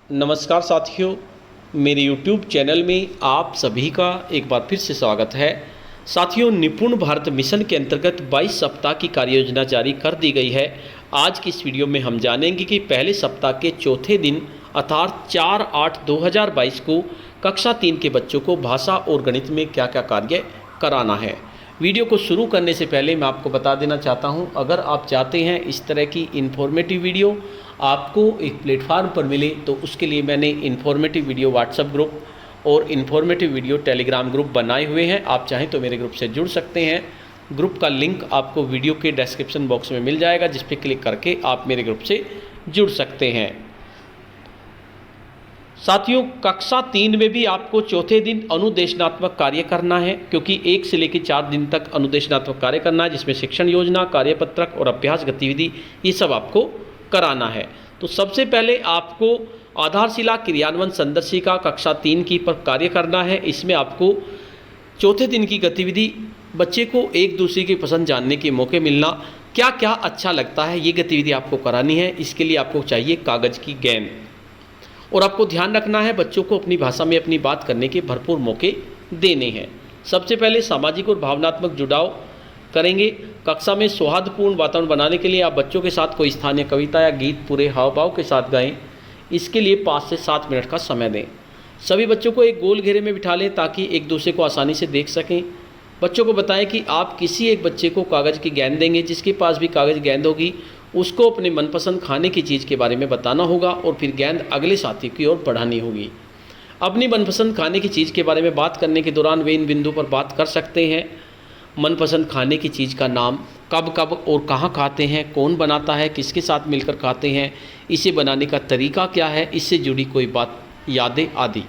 नमस्कार साथियों, मेरे YouTube चैनल में आप सभी का एक बार फिर से स्वागत है। साथियों, निपुण भारत मिशन के अंतर्गत 22 सप्ताह की कार्ययोजना जारी कर दी गई है। आज की इस वीडियो में हम जानेंगे कि पहले सप्ताह के चौथे दिन अर्थात 4/8/2022 को कक्षा 3 के बच्चों को भाषा और गणित में क्या क्या कार्य कराना है। वीडियो को शुरू करने से पहले मैं आपको बता देना चाहता हूं, अगर आप चाहते हैं इस तरह की इन्फॉर्मेटिव वीडियो आपको एक प्लेटफार्म पर मिले तो उसके लिए मैंने इन्फॉर्मेटिव वीडियो व्हाट्सएप ग्रुप और इन्फॉर्मेटिव वीडियो टेलीग्राम ग्रुप बनाए हुए हैं। आप चाहें तो मेरे ग्रुप से जुड़ सकते हैं। ग्रुप का लिंक आपको वीडियो के डिस्क्रिप्शन बॉक्स में मिल जाएगा, जिस पर क्लिक करके आप मेरे ग्रुप से जुड़ सकते हैं। साथियों, कक्षा 3 में भी आपको चौथे दिन अनुदेशनात्मक कार्य करना है, क्योंकि 1 से लेकर 4 दिन तक अनुदेशनात्मक कार्य करना है, जिसमें शिक्षण योजना, कार्यपत्रक और अभ्यास गतिविधि ये सब आपको कराना है। तो सबसे पहले आपको आधारशिला क्रियान्वयन संदर्शिका कक्षा 3 की पर कार्य करना है। इसमें आपको चौथे दिन की गतिविधि बच्चे को एक दूसरे की पसंद जानने के मौके मिलना, क्या क्या अच्छा लगता है, ये गतिविधि आपको करानी है। इसके लिए आपको चाहिए कागज़ की गेंद, और आपको ध्यान रखना है बच्चों को अपनी भाषा में अपनी बात करने के भरपूर मौके देने हैं। सबसे पहले सामाजिक और भावनात्मक जुड़ाव करेंगे। कक्षा में सौहार्दपूर्ण वातावरण बनाने के लिए आप बच्चों के साथ कोई स्थानीय कविता या गीत पूरे हाव भाव के साथ गाएं। इसके लिए 5 से 7 मिनट का समय दें। सभी बच्चों को एक गोल घेरे में बिठा लें ताकि एक दूसरे को आसानी से देख सकें। बच्चों को बताएं कि आप किसी एक बच्चे को कागज़ की गेंद देंगे। जिसके पास भी कागज़ गेंद होगी उसको अपने मनपसंद खाने की चीज़ के बारे में बताना होगा और फिर गेंद अगले साथी की ओर बढ़ानी होगी। अपनी मनपसंद खाने की चीज़ के बारे में बात करने के दौरान वे इन बिंदु पर बात कर सकते हैं। मनपसंद खाने की चीज़ का नाम, कब कब और कहाँ खाते हैं, कौन बनाता है, किसके साथ मिलकर खाते हैं, इसे बनाने का तरीका क्या है, इससे जुड़ी कोई बात, यादें आदि।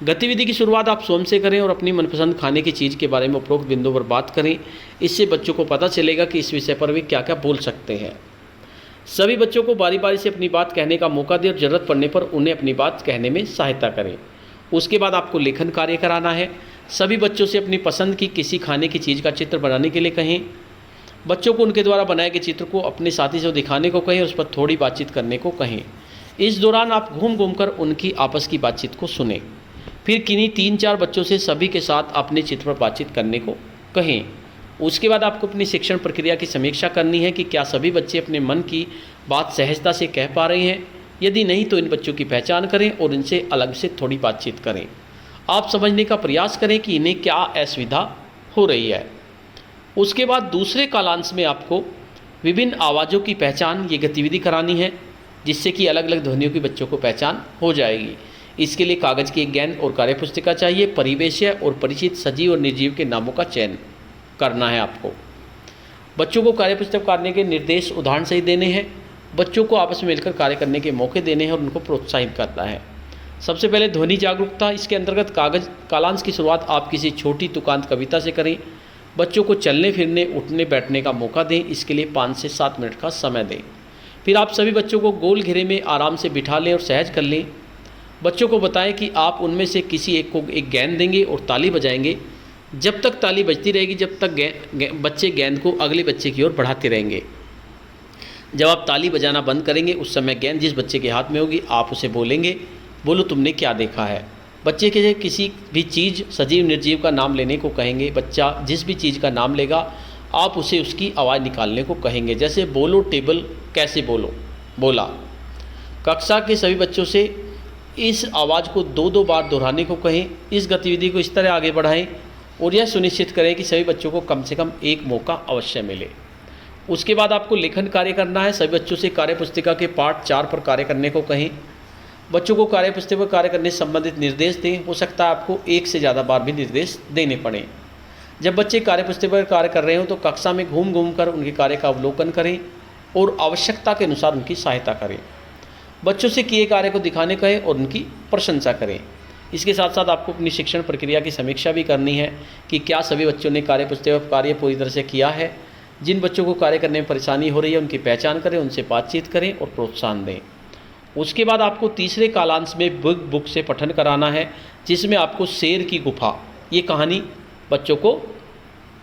गतिविधि की शुरुआत आप स्वयं से करें और अपनी मनपसंद खाने की चीज़ के बारे में उपरोक्त बिंदु पर बात करें। इससे बच्चों को पता चलेगा कि इस विषय पर वे क्या क्या बोल सकते हैं। सभी बच्चों को बारी बारी से अपनी बात कहने का मौका दें और ज़रूरत पड़ने पर उन्हें अपनी बात कहने में सहायता करें। उसके बाद आपको लेखन कार्य कराना है। सभी बच्चों से अपनी पसंद की किसी खाने की चीज़ का चित्र बनाने के लिए कहें। बच्चों को उनके द्वारा बनाए गए चित्र को अपने साथी से दिखाने को कहें और उस पर थोड़ी बातचीत करने को कहें। इस दौरान आप घूम घूम कर उनकी आपस की बातचीत को सुनें। फिर किन्हीं 3-4 बच्चों से सभी के साथ अपने चित्र पर बातचीत करने को कहें। उसके बाद आपको अपनी शिक्षण प्रक्रिया की समीक्षा करनी है कि क्या सभी बच्चे अपने मन की बात सहजता से कह पा रहे हैं। यदि नहीं तो इन बच्चों की पहचान करें और इनसे अलग से थोड़ी बातचीत करें। आप समझने का प्रयास करें कि इन्हें क्या असुविधा हो रही है। उसके बाद दूसरे कालांश में आपको विभिन्न आवाज़ों की पहचान ये गतिविधि करानी है, जिससे कि अलग अलग ध्वनियों की बच्चों को पहचान हो जाएगी। इसके लिए कागज़ की एक गेंद और कार्यपुस्तिका चाहिए। परिवेश और परिचित सजीव और निर्जीव के नामों का चयन करना है आपको। बच्चों को कार्यपुस्तक करने के निर्देश उदाहरण से ही देने हैं। बच्चों को आपस में मिलकर कार्य करने के मौके देने हैं और उनको प्रोत्साहित करना है। सबसे पहले ध्वनि जागरूकता। इसके अंतर्गत कालांश की शुरुआत आप किसी छोटी तुकांत कविता से करें। बच्चों को चलने फिरने, उठने बैठने का मौका दें। इसके लिए 5 से 7 मिनट का समय दें। फिर आप सभी बच्चों को गोल घेरे में आराम से बिठा लें और सहज कर लें। बच्चों को बताएं कि आप उनमें से किसी एक को एक गेंद देंगे और ताली बजाएंगे। जब तक ताली बजती रहेगी जब तक बच्चे गेंद को अगले बच्चे की ओर बढ़ाते रहेंगे। जब आप ताली बजाना बंद करेंगे उस समय गेंद जिस बच्चे के हाथ में होगी आप उसे बोलेंगे, बोलो तुमने क्या देखा है। बच्चे के किसी भी चीज़, सजीव निर्जीव का नाम लेने को कहेंगे। बच्चा जिस भी चीज़ का नाम लेगा आप उसे उसकी आवाज़ निकालने को कहेंगे। जैसे बोलो टेबल, कैसे बोलो, बोला। कक्षा के सभी बच्चों से इस आवाज़ को 2-2 बार दोहराने को कहें। इस गतिविधि को इस तरह आगे बढ़ाएं और यह सुनिश्चित करें कि सभी बच्चों को कम से कम एक मौका अवश्य मिले। उसके बाद आपको लेखन कार्य करना है। सभी बच्चों से कार्यपुस्तिका के पाठ 4 पर कार्य करने को कहें। बच्चों को कार्यपुस्तिका पर कार्य करने से संबंधित निर्देश दें। हो सकता है आपको एक से ज़्यादा बार भी निर्देश देने पड़ें। जब बच्चे कार्यपुस्तिका पर कार्य कर रहे हो तो कक्षा में घूम घूम कर उनके कार्य का अवलोकन करें और आवश्यकता के अनुसार उनकी सहायता करें। बच्चों से किए कार्य को दिखाने कहें और उनकी प्रशंसा करें। इसके साथ साथ आपको अपनी शिक्षण प्रक्रिया की समीक्षा भी करनी है कि क्या सभी बच्चों ने कार्यपुस्तिका पर कार्य पूरी तरह से किया है। जिन बच्चों को कार्य करने में परेशानी हो रही है उनकी पहचान करें, उनसे बातचीत करें और प्रोत्साहन दें। उसके बाद आपको तीसरे कालांश में बुक से पठन कराना है, जिसमें आपको शेर की गुफा ये कहानी बच्चों को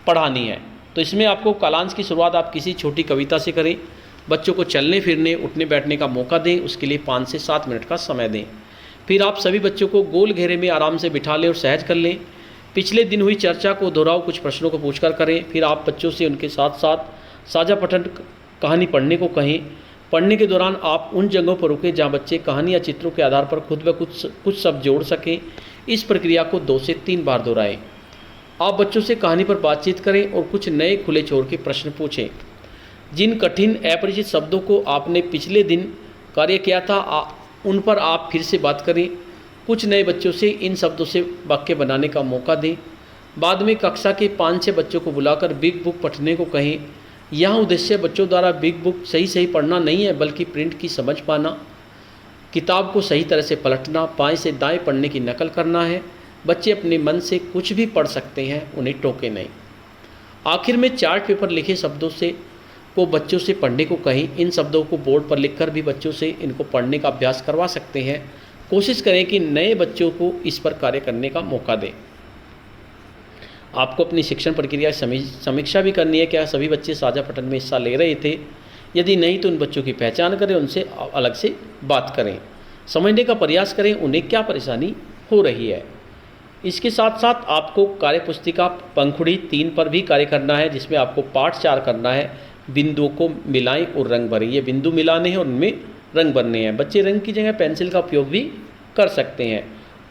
पढ़ानी है। तो इसमें आपको कालांश की शुरुआत आप किसी छोटी कविता से करें। बच्चों को चलने फिरने उठने बैठने का मौका दें, उसके लिए 5 से 7 मिनट का समय दें। फिर आप सभी बच्चों को गोल घेरे में आराम से बिठा लें और सहज कर लें। पिछले दिन हुई चर्चा को दोहराओ, कुछ प्रश्नों को पूछकर करें। फिर आप बच्चों से उनके साथ साथ साझा पठन कहानी पढ़ने को कहें। पढ़ने के दौरान आप उन जगहों पर रुकें जहाँ बच्चे कहानी या चित्रों के आधार पर खुद ब कुछ शब्द जोड़ सकें। इस प्रक्रिया को 2 से 3 बार दोहराएं। आप बच्चों से कहानी पर बातचीत करें और कुछ नए खुले छोर के प्रश्न पूछें। जिन कठिन अपरिचित शब्दों को आपने पिछले दिन कार्य किया था उन पर आप फिर से बात करें। कुछ नए बच्चों से इन शब्दों से वाक्य बनाने का मौका दें। बाद में कक्षा के 5-6 बच्चों को बुलाकर बिग बुक पढ़ने को कहें। यहाँ उद्देश्य बच्चों द्वारा बिग बुक सही पढ़ना नहीं है, बल्कि प्रिंट की समझ पाना, किताब को सही तरह से पलटना, बाएं से दाएं पढ़ने की नकल करना है। बच्चे अपने मन से कुछ भी पढ़ सकते हैं, उन्हें टोके नहीं। आखिर में चार्ट पेपर लिखे शब्दों से को बच्चों से पढ़ने को कहें। इन शब्दों को बोर्ड पर लिखकर भी बच्चों से इनको पढ़ने का अभ्यास करवा सकते हैं। कोशिश करें कि नए बच्चों को इस पर कार्य करने का मौका दें। आपको अपनी शिक्षण प्रक्रिया समीक्षा भी करनी है। क्या सभी बच्चे साझा पठन में हिस्सा ले रहे थे? यदि नहीं तो उन बच्चों की पहचान करें, उनसे अलग से बात करें, समझने का प्रयास करें उन्हें क्या परेशानी हो रही है। इसके साथ साथ आपको कार्यपुस्तिका पंखुड़ी 3 पर भी कार्य करना है, जिसमें आपको पाठ 4 करना है। बिंदुओं को मिलाएं और रंग भरें। ये बिंदु मिलाने हैं और उनमें रंग भरने हैं। बच्चे रंग की जगह पेंसिल का उपयोग भी कर सकते हैं।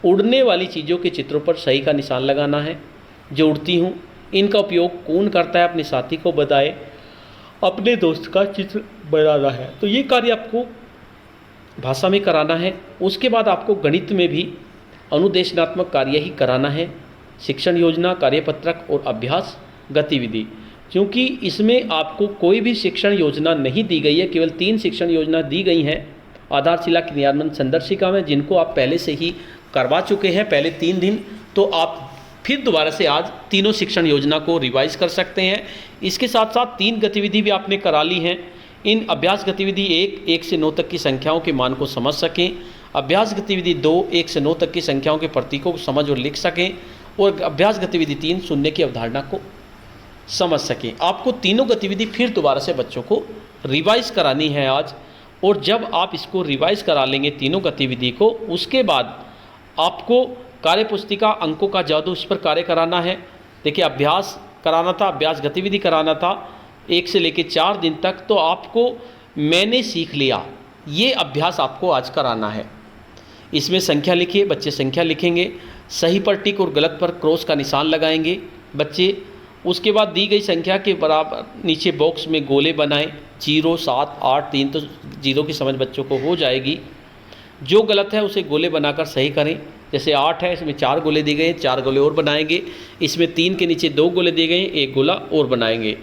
उड़ने वाली चीज़ों के चित्रों पर सही का निशान लगाना है। जो उड़ती हूँ इनका उपयोग कौन करता है, अपने साथी को बताए। अपने दोस्त का चित्र बनाना है। तो ये कार्य आपको भाषा में कराना है। उसके बाद आपको गणित में भी अनुदेशनात्मक कार्य ही कराना है। शिक्षण योजना, कार्यपत्रक और अभ्यास गतिविधि। क्योंकि इसमें आपको कोई भी शिक्षण योजना नहीं दी गई है, केवल 3 शिक्षण योजना दी गई हैं आधारशिला क्रियान्वयन संदर्शिका में, जिनको आप पहले से ही करवा चुके हैं पहले 3 दिन। तो आप फिर दोबारा से आज तीनों शिक्षण योजना को रिवाइज कर सकते हैं। इसके साथ साथ 3 गतिविधि भी आपने करा ली हैं। इन अभ्यास गतिविधि 1 से 9 तक की संख्याओं के मान को समझ सकें। अभ्यास गतिविधि 2 1 से 9 तक की संख्याओं के प्रतीकों को समझ और लिख सकें। और अभ्यास गतिविधि 3 शून्य की अवधारणा को समझ सकें। आपको तीनों गतिविधि फिर दोबारा से बच्चों को रिवाइज करानी है आज। और जब आप इसको रिवाइज करा लेंगे तीनों गतिविधि को, उसके बाद आपको कार्यपुस्तिका अंकों का जादू इस पर कार्य कराना है। देखिए, अभ्यास कराना था, अभ्यास गतिविधि कराना था 1 से लेकर 4 दिन तक। तो आपको मैंने सीख लिया ये अभ्यास आपको आज कराना है। इसमें संख्या लिखिए, बच्चे संख्या लिखेंगे, सही पर टिक और गलत पर क्रॉस का निशान लगाएंगे बच्चे। उसके बाद दी गई संख्या के बराबर नीचे बॉक्स में गोले बनाएं। 0 7 8 3 तो 0 की समझ बच्चों को हो जाएगी। जो गलत है उसे गोले बनाकर सही करें। जैसे 8 है, इसमें 4 गोले दिए गए, 4 गोले और बनाएंगे। इसमें 3 के नीचे 2 गोले दिए गए, 1 गोला और बनाएंगे।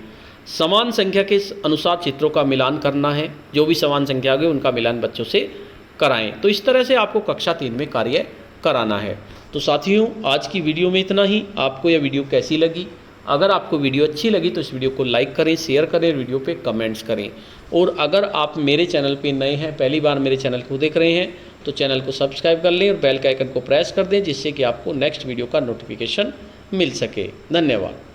समान संख्या के अनुसार चित्रों का मिलान करना है। जो भी समान संख्या होगी उनका मिलान बच्चों से कराएं। तो इस तरह से आपको कक्षा 3 में कार्य कराना है। तो साथियों, आज की वीडियो में इतना ही। आपको यह वीडियो कैसी लगी? अगर आपको वीडियो अच्छी लगी तो इस वीडियो को लाइक करें, शेयर करें, वीडियो पे कमेंट्स करें। और अगर आप मेरे चैनल पे नए हैं, पहली बार मेरे चैनल को देख रहे हैं, तो चैनल को सब्सक्राइब कर लें और बेल के आइकन को प्रेस कर दें, जिससे कि आपको नेक्स्ट वीडियो का नोटिफिकेशन मिल सके। धन्यवाद।